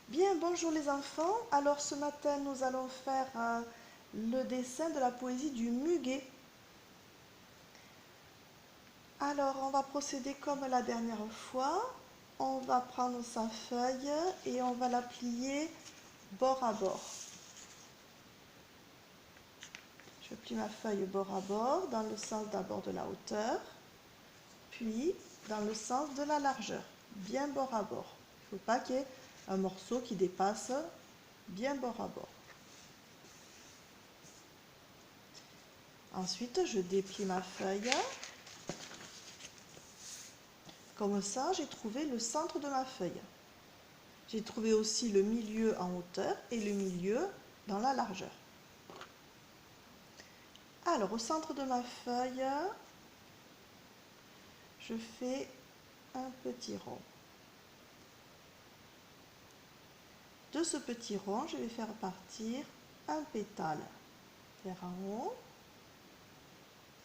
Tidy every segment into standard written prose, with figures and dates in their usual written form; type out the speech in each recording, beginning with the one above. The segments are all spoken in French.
Bien, bonjour les enfants. Alors ce matin, nous allons faire le dessin de la poésie du muguet. Alors, on va procéder comme la dernière fois. On va prendre sa feuille et on va la plier bord à bord. Je plie ma feuille bord à bord dans le sens d'abord de la hauteur, puis dans le sens de la largeur, bien bord à bord. Il ne faut pas qu'il y ait un morceau qui dépasse, bien bord à bord. Ensuite, je déplie ma feuille. Comme ça, j'ai trouvé le centre de ma feuille. J'ai trouvé aussi le milieu en hauteur et le milieu dans la largeur. Alors, au centre de ma feuille, je fais un petit rond. De ce petit rond, je vais faire partir un pétale vers en haut,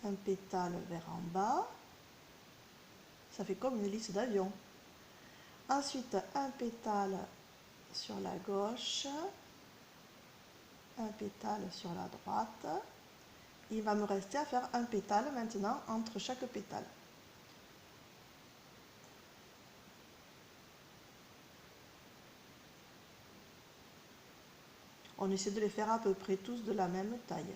un pétale vers en bas. Ça fait comme une hélice d'avion. Ensuite, un pétale sur la gauche, un pétale sur la droite. Il va me rester à faire un pétale maintenant entre chaque pétale. On essaie de les faire à peu près tous de la même taille.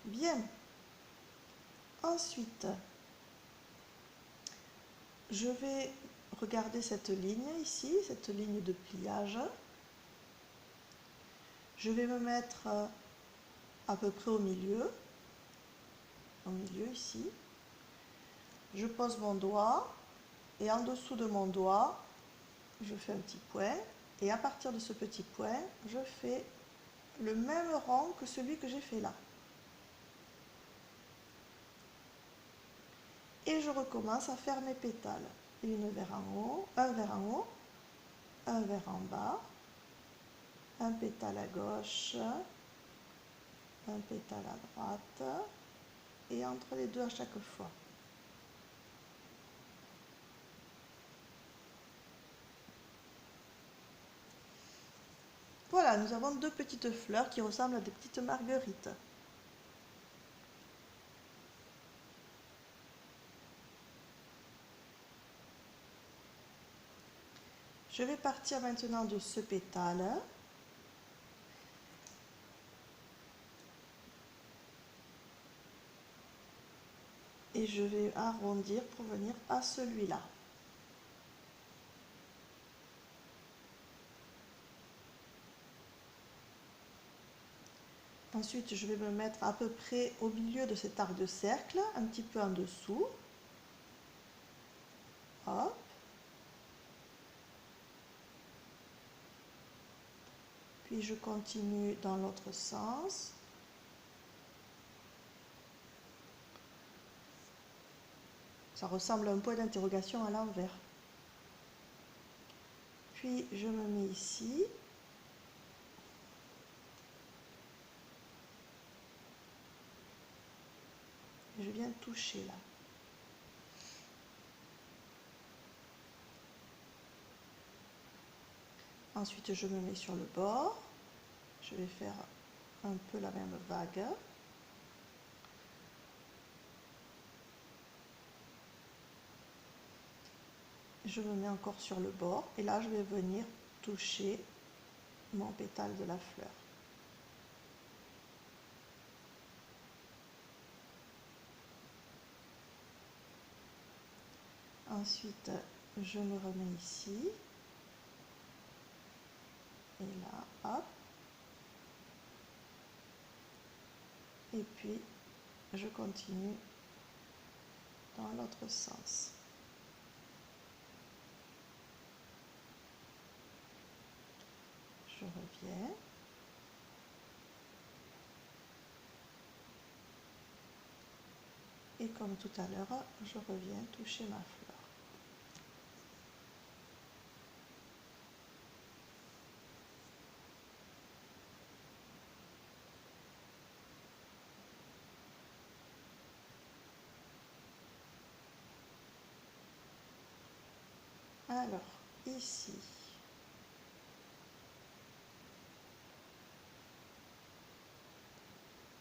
Bien. Ensuite, je vais regarder cette ligne ici, cette ligne de pliage. Je vais me mettre à peu près au milieu ici. Je pose mon doigt et en dessous de mon doigt, je fais un petit point. Et à partir de ce petit point, je fais le même rond que celui que j'ai fait là. Et je recommence à faire mes pétales. Une vers en haut, un vers en haut, un vers en bas, un pétale à gauche, un pétale à droite et entre les deux à chaque fois. Voilà, nous avons deux petites fleurs qui ressemblent à des petites marguerites. Je vais partir maintenant de ce pétale. Et je vais arrondir pour venir à celui-là. Ensuite, je vais me mettre à peu près au milieu de cet arc de cercle, un petit peu en dessous. Hop. Puis je continue dans l'autre sens. Ça ressemble à un point d'interrogation à l'envers. Puis je me mets ici. Je viens toucher là. Ensuite, je me mets sur le bord. Je vais faire un peu la même vague. Je me mets encore sur le bord et là, je vais venir toucher mon pétale de la fleur. Ensuite, je me remets ici. Et là, hop. Et puis, je continue dans l'autre sens. Je reviens. Et comme tout à l'heure, je reviens toucher ma fleur. Alors, ici,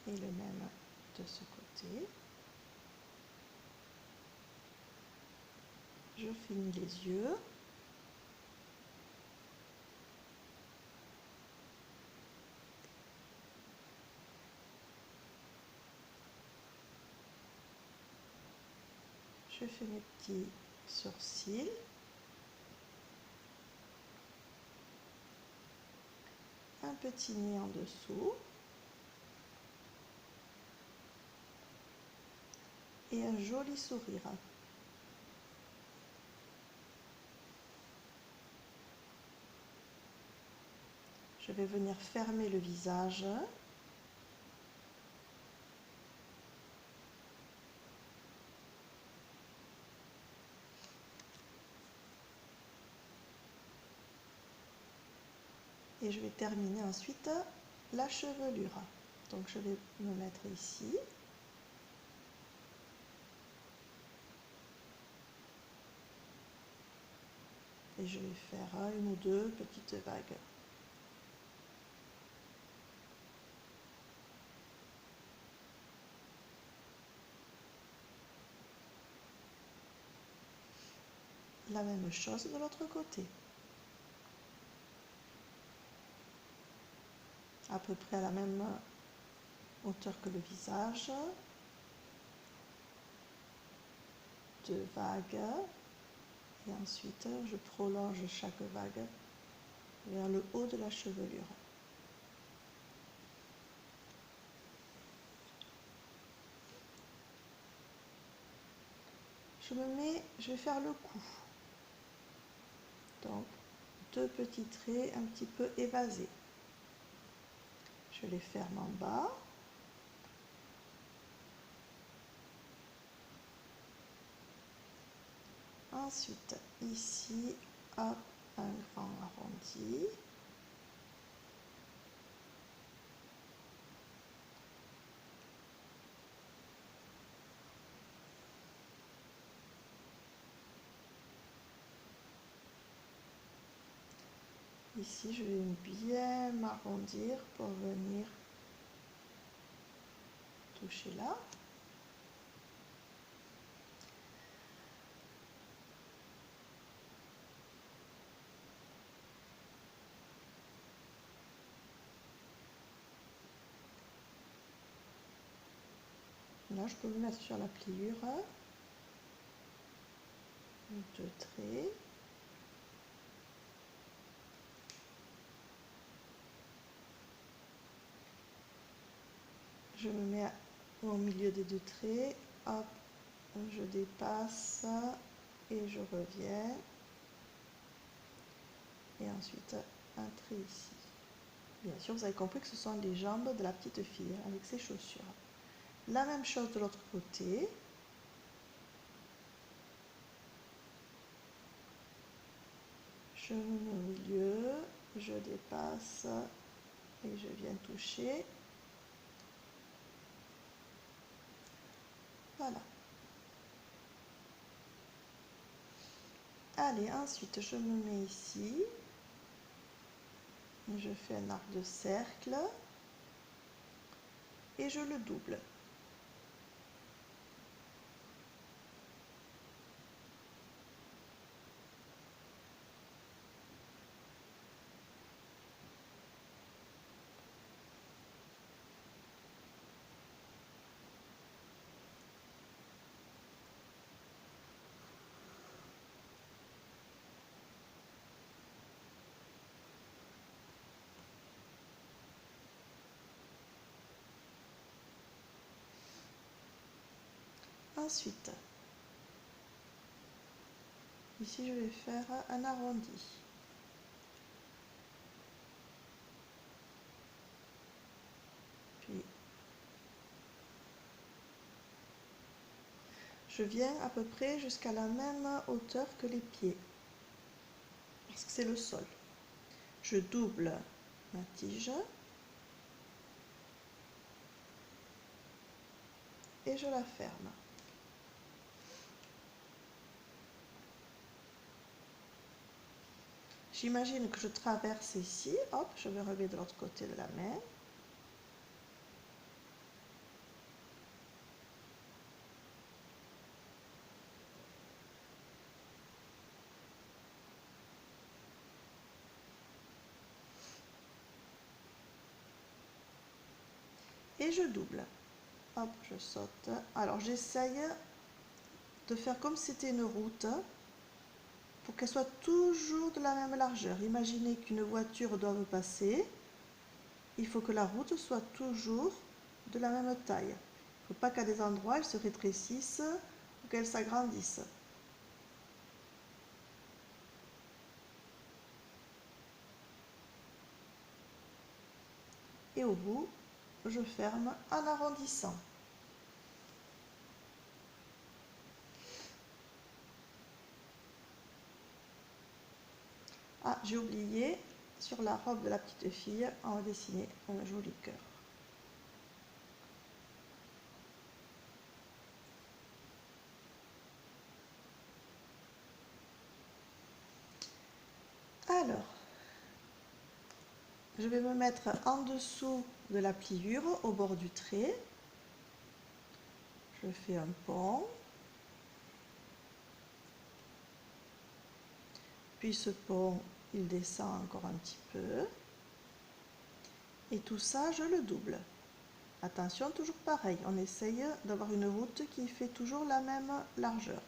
et le même de ce côté. Je finis les yeux. Je fais mes petits sourcils. Un petit nez en dessous. Et un joli sourire. Je vais venir fermer le visage. Et je vais terminer ensuite la chevelure. Donc je vais me mettre ici. Et je vais faire une ou deux petites vagues. La même chose de l'autre côté. À peu près à la même hauteur que le visage. 2 vagues. Et ensuite, je prolonge chaque vague vers le haut de la chevelure. Je vais faire le cou. Donc, 2 petits traits un petit peu évasés. Je les ferme en bas. Ensuite, ici, hop, un grand arrondi. Ici, je vais bien m'arrondir pour venir toucher là. Là, je peux me mettre sur la pliure. 2 traits. Je me mets au milieu des 2 traits. Hop, je dépasse et je reviens. Et ensuite, un trait ici. Bien sûr, vous avez compris que ce sont les jambes de la petite fille avec ses chaussures. La même chose de l'autre côté. Je me mets au milieu, je dépasse et je viens toucher. Voilà. Allez, ensuite je me mets ici. Je fais un arc de cercle et je le double. Ensuite, ici je vais faire un arrondi. Puis je viens à peu près jusqu'à la même hauteur que les pieds, parce que c'est le sol. Je double ma tige et je la ferme. J'imagine que je traverse ici, hop, je vais relever de l'autre côté de la main. Et je double. Hop, je saute. Alors j'essaye de faire comme si c'était une route pour qu'elle soit toujours de la même largeur. Imaginez qu'une voiture doive passer. Il faut que la route soit toujours de la même taille. Il ne faut pas qu'à des endroits elle se rétrécisse ou qu'elle s'agrandisse. Et au bout, je ferme en arrondissant. Ah, j'ai oublié, sur la robe de la petite fille, on va dessiner un joli cœur. Alors, je vais me mettre en dessous de la pliure, au bord du trait. Je fais un pont. Puis ce pont, il descend encore un petit peu. Et tout ça, je le double. Attention, toujours pareil, on essaye d'avoir une route qui fait toujours la même largeur.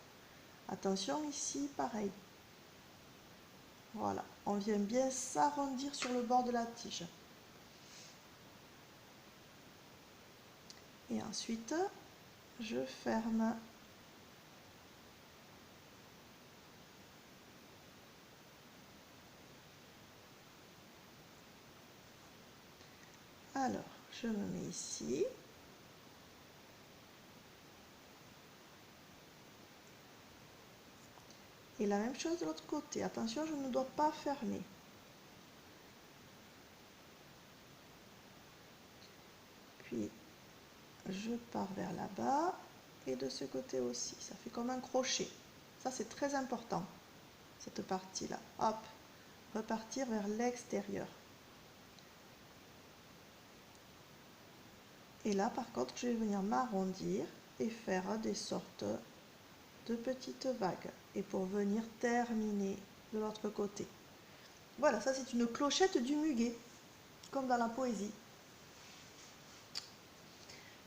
Attention ici, pareil. Voilà, on vient bien s'arrondir sur le bord de la tige. Et ensuite, je ferme. Alors, je me mets ici. Et la même chose de l'autre côté. Attention, je ne dois pas fermer. Puis, je pars vers là-bas. Et de ce côté aussi. Ça fait comme un crochet. Ça, c'est très important, cette partie-là. Hop, repartir vers l'extérieur. Et là, par contre, je vais venir m'arrondir et faire des sortes de petites vagues. Et pour venir terminer de l'autre côté. Voilà, ça c'est une clochette du muguet, comme dans la poésie.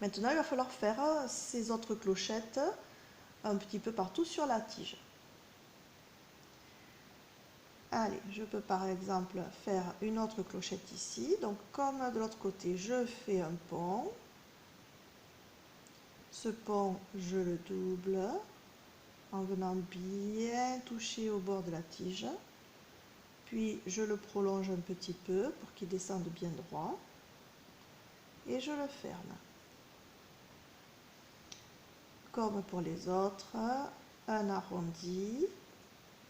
Maintenant, il va falloir faire ces autres clochettes un petit peu partout sur la tige. Allez, je peux par exemple faire une autre clochette ici. Donc, comme de l'autre côté, je fais un pont. Ce pont, je le double en venant bien toucher au bord de la tige. Puis, je le prolonge un petit peu pour qu'il descende bien droit. Et je le ferme. Comme pour les autres, un arrondi,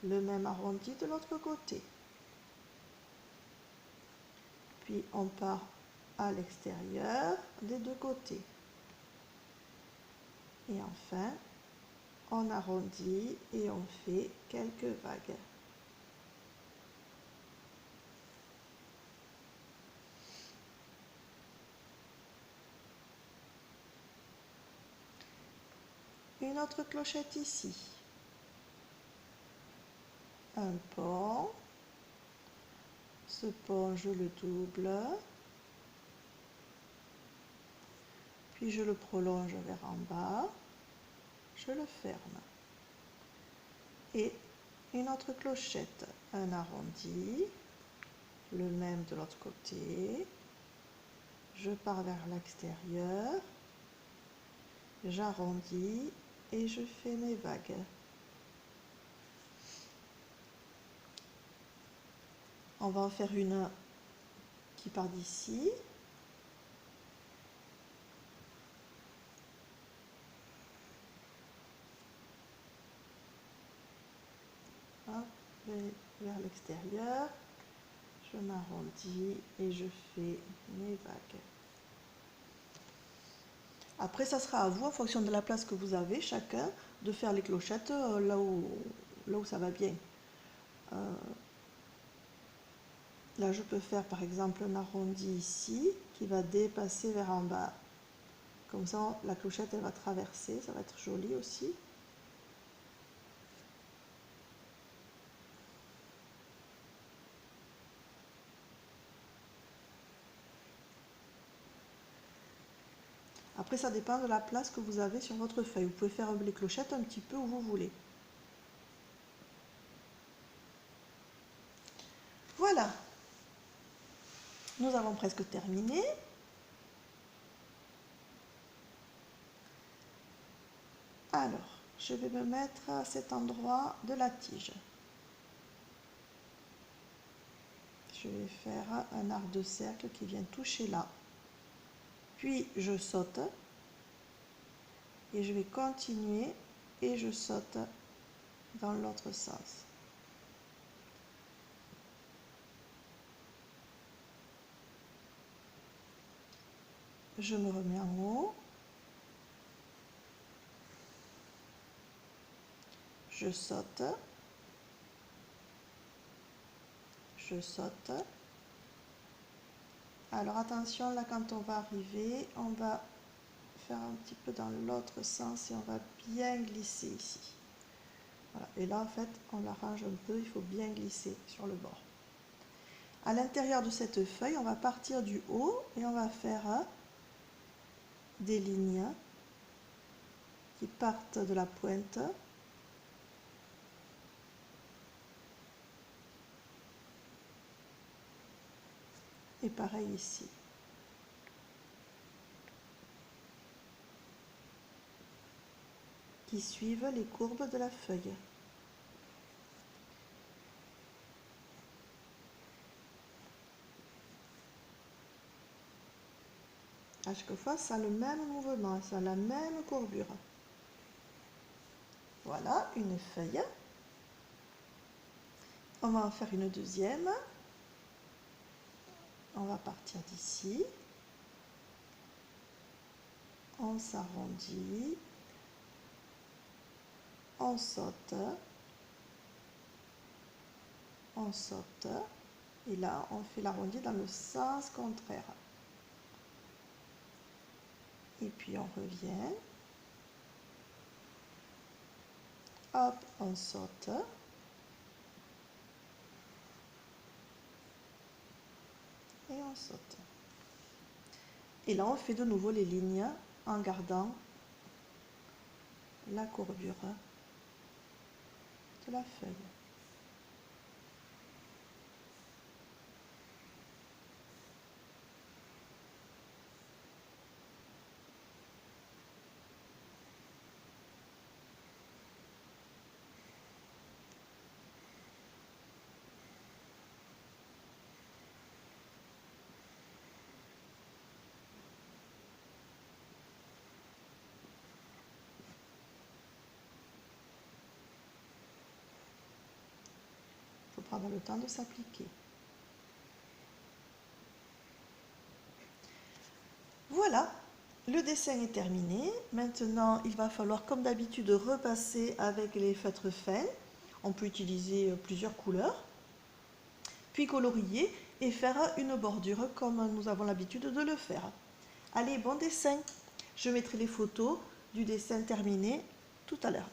le même arrondi de l'autre côté. Puis on part à l'extérieur des deux côtés. Et enfin, on arrondit et on fait quelques vagues. Une autre clochette ici. Un pont. Ce pont, je le double. Puis je le prolonge vers en bas. Je le ferme. Et une autre clochette. Un arrondi. Le même de l'autre côté. Je pars vers l'extérieur. J'arrondis et je fais mes vagues. On va en faire une qui part d'ici. Vers l'extérieur. Je m'arrondis et je fais mes vagues. Après, ça sera à vous, en fonction de la place que vous avez, chacun, de faire les clochettes là où ça va bien. Là, je peux faire par exemple un arrondi ici qui va dépasser vers en bas. Comme ça, la clochette, elle va traverser, ça va être joli aussi. Après, ça dépend de la place que vous avez sur votre feuille. Vous pouvez faire les clochettes un petit peu où vous voulez. Voilà. Nous avons presque terminé. Alors, je vais me mettre à cet endroit de la tige. Je vais faire un arc de cercle qui vient toucher là. Puis, je saute. Et je vais continuer et je saute dans l'autre sens. Je me remets en haut. Je saute. Je saute. Alors attention, là quand on va arriver, on va faire un petit peu dans l'autre sens et on va bien glisser ici. Voilà. Et là en fait, on l'arrange un peu, il faut bien glisser sur le bord. À l'intérieur de cette feuille, on va partir du haut et on va faire des lignes qui partent de la pointe. Et pareil ici. Qui suivent les courbes de la feuille. À chaque fois, ça a le même mouvement, ça a la même courbure. Voilà, une feuille. On va en faire une deuxième. On va partir d'ici. On s'arrondit. On saute. On saute. Et là, on fait l'arrondi dans le sens contraire. Et puis on revient. Hop, on saute. Et on saute. Et là, on fait de nouveau les lignes en gardant la courbure de la feuille. Il faut prendre le temps de s'appliquer. Voilà, le dessin est terminé. Maintenant, il va falloir, comme d'habitude, repasser avec les feutres fins. On peut utiliser plusieurs couleurs. Puis colorier et faire une bordure comme nous avons l'habitude de le faire. Allez, bon dessin! Je mettrai les photos du dessin terminé tout à l'heure.